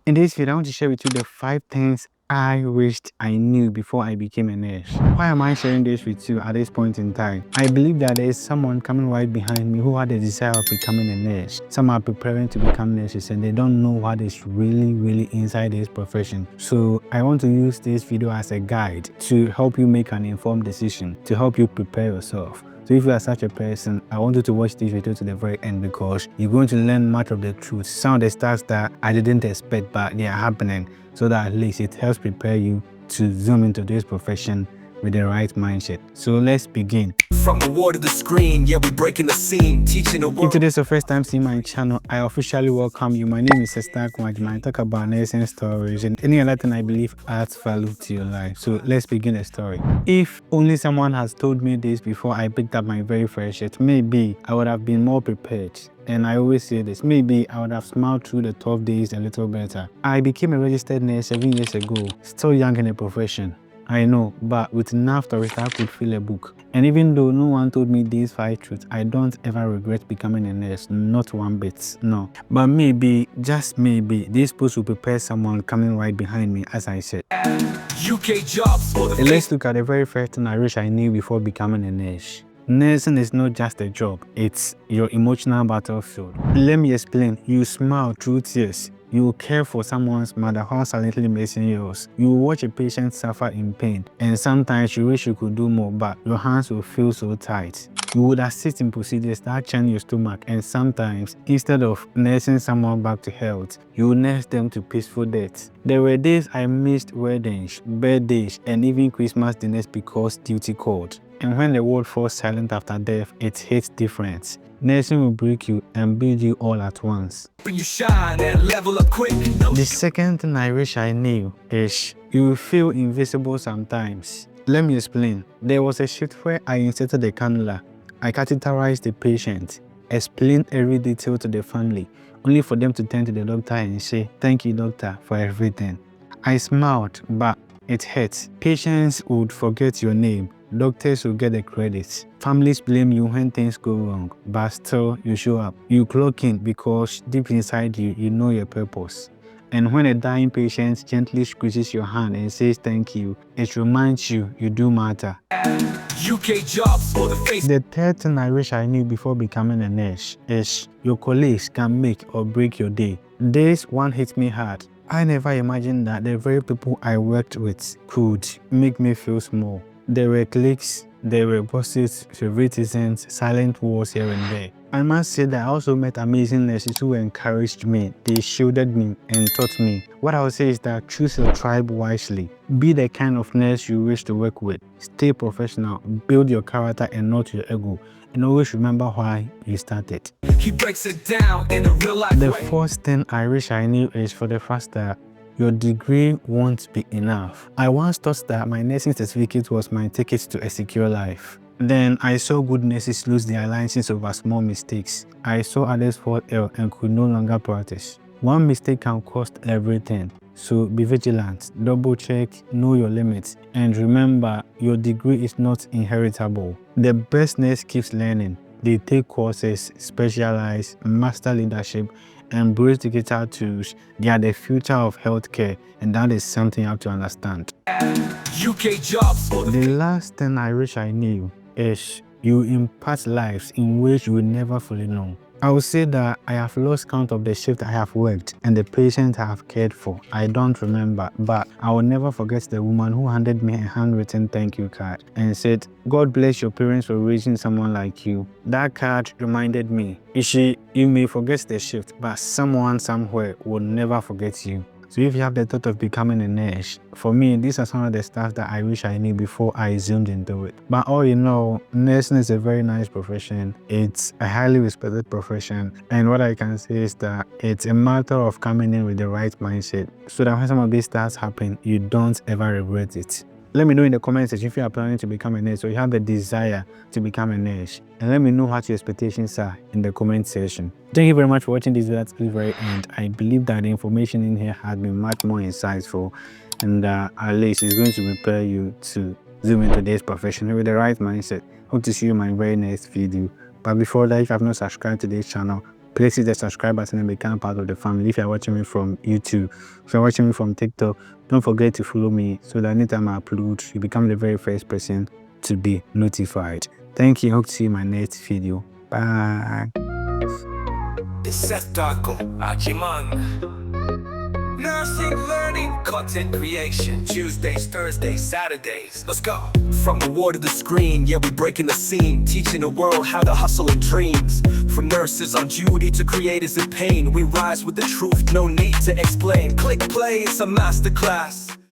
In this video, I want to share with you the 5 things I wished I knew before I became a nurse. Why am I sharing this with you at this point in time? I believe that there is someone coming right behind me who had a desire of becoming a nurse. Some are preparing to become nurses and they don't know what is really inside this profession. So I want to use this video as a guide to help you make an informed decision, to help you prepare yourself. So if you are such a person, I want you to watch this video to the very end because you're going to learn much of the truth. Some of the stuff that I didn't expect, but they are happening, so that at least it helps prepare you to zoom into this profession with the right mindset. So let's begin. From the wall to the screen, yeah, we breaking the scene, teaching the world. If today is your first time seeing my channel, I officially welcome you. My name is Sister Kwajima. I talk about nursing stories and any other thing I believe adds value to your life. So let's begin the story. If only someone has told me this before I picked up my very first shift, maybe I would have been more prepared. And I always say this, maybe I would have smiled through the tough days a little better. I became a registered nurse 7 years ago, still young in the profession. I know, but with enough stories I could fill a book. And even though no one told me these 5 truths, I don't ever regret becoming a nurse, not one bit, no. But maybe, just maybe, this post will prepare someone coming right behind me, as I said. UK jobs for the Let's look at the very first thing I wish I knew before becoming a nurse. Nursing is not just a job, it's your emotional battlefield. Let me explain. You smile through tears. You care for someone's mother while silently missing yours. You watch a patient suffer in pain, and sometimes you wish you could do more, but your hands will feel so tight. You would assist in procedures that churn your stomach, and sometimes, instead of nursing someone back to health, you nurse them to peaceful death. There were days I missed weddings, birthdays, and even Christmas dinners because duty called. And when the world falls silent after death, it hits different. Nursing will break you and build you all at once. you shine and level up quick. No. The second thing I wish I knew is you will feel invisible sometimes. Let me explain. There was a shift where I inserted a cannula. I catheterized the patient, explained every detail to the family, only for them to turn to the doctor and say, "Thank you, doctor, for everything." I smiled, but it hurt. Patients would forget your name. Doctors will get the credit. Families blame you when things go wrong, but still you show up. You clock in because deep inside you, you know your purpose. And when a dying patient gently squeezes your hand and says thank you, it reminds you you do matter. UK jobs for the face. The third thing I wish I knew before becoming a nurse is your colleagues can make or break your day. This one hit me hard. I never imagined that the very people I worked with could make me feel small. There were cliques, there were bosses, favoritisms, silent wars here and there. I must say that I also met amazing nurses who encouraged me, they shielded me and taught me. What I would say is that choose your tribe wisely. Be the kind of nurse you wish to work with. Stay professional, build your character and not your ego. And always remember why you started. He breaks it down in a real life The way. fourth thing I wish I knew is for the fact that your degree won't be enough. I once thought that my nursing certificate was my ticket to a secure life. Then I saw good nurses lose their license over small mistakes. I saw others fall ill and could no longer practice. One mistake can cost everything. So be vigilant, double check, know your limits, and remember your degree is not inheritable. The best nurse keeps learning. They take courses, specialize, master leadership, embrace digital tools. They are the future of healthcare, and that is something you have to understand. UK jobs for the The last thing I wish I knew is you impact lives in ways you will never fully know. I would say that I have lost count of the shift I have worked and the patients I have cared for. I don't remember, but I will never forget the woman who handed me a handwritten thank you card and said, "God bless your parents for raising someone like you." That card reminded me, you may forget the shift, but someone somewhere will never forget you. So if you have the thought of becoming a nurse, for me, these are some of the stuff that I wish I knew before I zoomed into it. But all you know, nursing is a very nice profession. It's a highly respected profession. And what I can say is that it's a matter of coming in with the right mindset so that when some of these stuff happen, you don't ever regret it. Let me know in the comment section if you are planning to become a nurse or you have the desire to become a nurse. And let me know what your expectations are in the comment section. Thank you very much for watching this video to the very end. I believe that the information in here has been much more insightful and at least it's going to prepare you to zoom into this profession with the right mindset. Hope to see you in my very next video. But before that, if you have not subscribed to this channel, Please hit the subscribe button and become part of the family. If you're watching me from YouTube, if you're watching me from TikTok, don't forget to follow me so that anytime I upload, you become the very first person to be notified. Thank you. Hope to see you in my next video. Bye. It's Seth Darko, Beccoming. Nursing, learning, content creation. Tuesdays, Thursdays, Saturdays. Let's go. From the war to the screen, yeah, we breaking the scene. Teaching the world how to hustle in dreams. From nurses on duty to creators in pain, we rise with the truth, no need to explain. Click play, it's a masterclass.